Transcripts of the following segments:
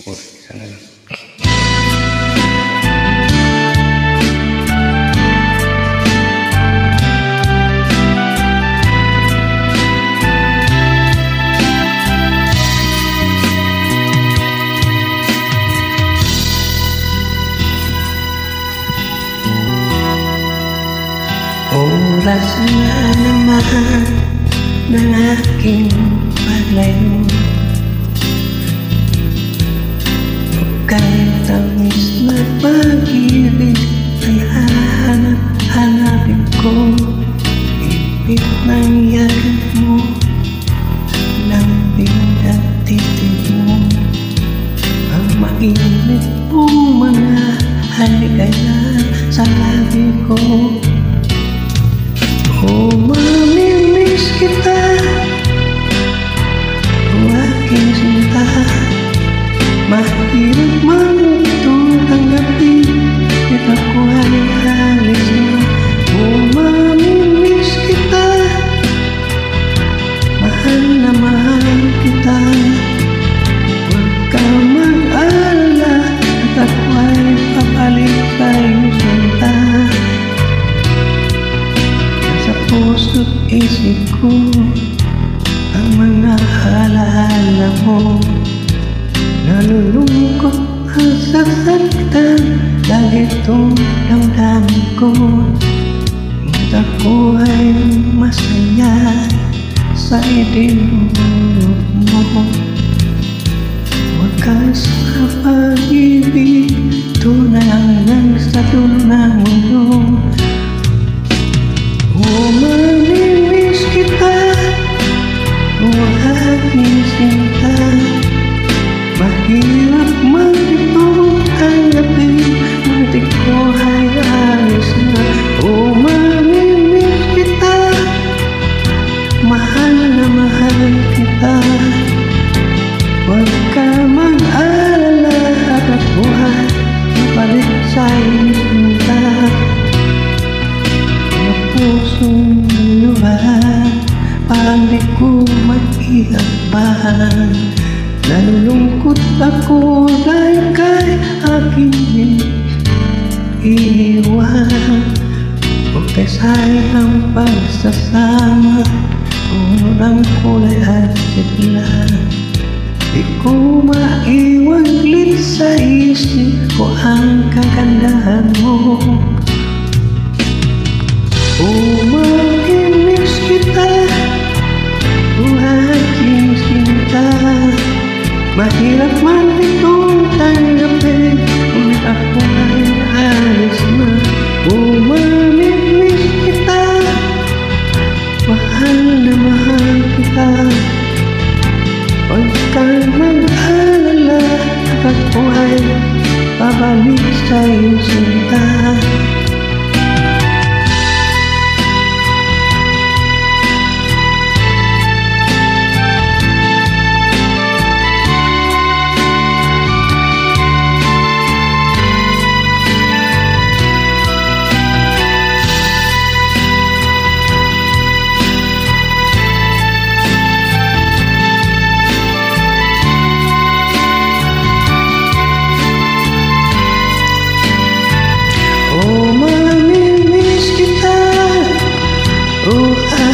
Uy, sana lang. Oras na naman ng aking paglayo, kahit tamis na pag-ibig ay hanapin ko. Ipit ng yakap mo, lambing at titig mo, ang mainit mong mga halikaya sa labi ko. Oh, mamimiss kita, oh aking sinta. Mahirap man itong tanggapin, ito ko ay halis na. Oh, mamimiss kita, mahal na mahal kita. Huwag ka mag-alala, at ako ay pabalik sa iyong sinta. Puso't isip ko ang mga halahala mo. Nalulungkot at sasaktan, lagi itong damdamin ko. Ngunit ako ay masaya sa idinulog mo. Wakas na pag-ibig, tunay hanggang sa dulo ng mundo. Oh, mamimiss kita, oh aking sinta. Mahirap man itong tanggapin, ngunit ko ay alis na. Oh, mamimiss kita, mahal na mahal kita. Huwag ka mag-alala, at ako ay mabalik sa iyong sinta. Pusong luhan, parang di ko maihabahan. Nalulungkot ako dahil kay aking iiwan. Huwag kay sayang pagsasama, puno ng kulay at sigla. Di ko maiwaglit sa isip ko ang kagandahan mo. Oh, mamimiss kita, oh aking sinta. Mahirap man itong tanggapin, ngunit ako ay alis na. Oh, mamimiss kita, mahal na mahal kita. Huwag kang mag-alala, at ako ay pabalik sa iyong sinta.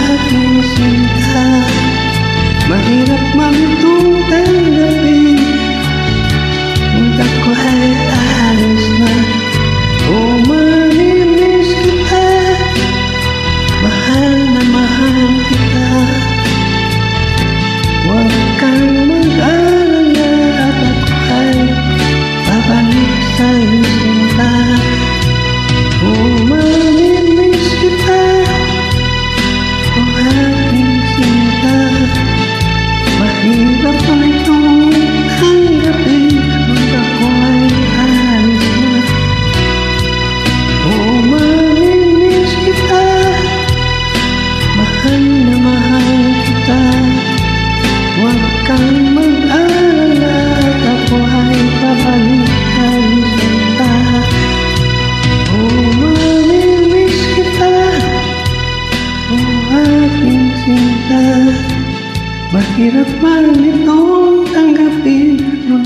Aking sinta, mahirap man itong tanggapin, ngunit ako ay alis na. Oh, mamimiss kita, mahal na mahal kita. Huwag kang mag-alala, at ako ay babalik sa iyong sinta. Oh, mamimiss kita, oh aking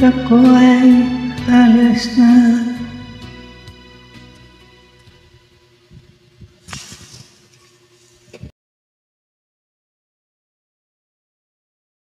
ako ay alas na.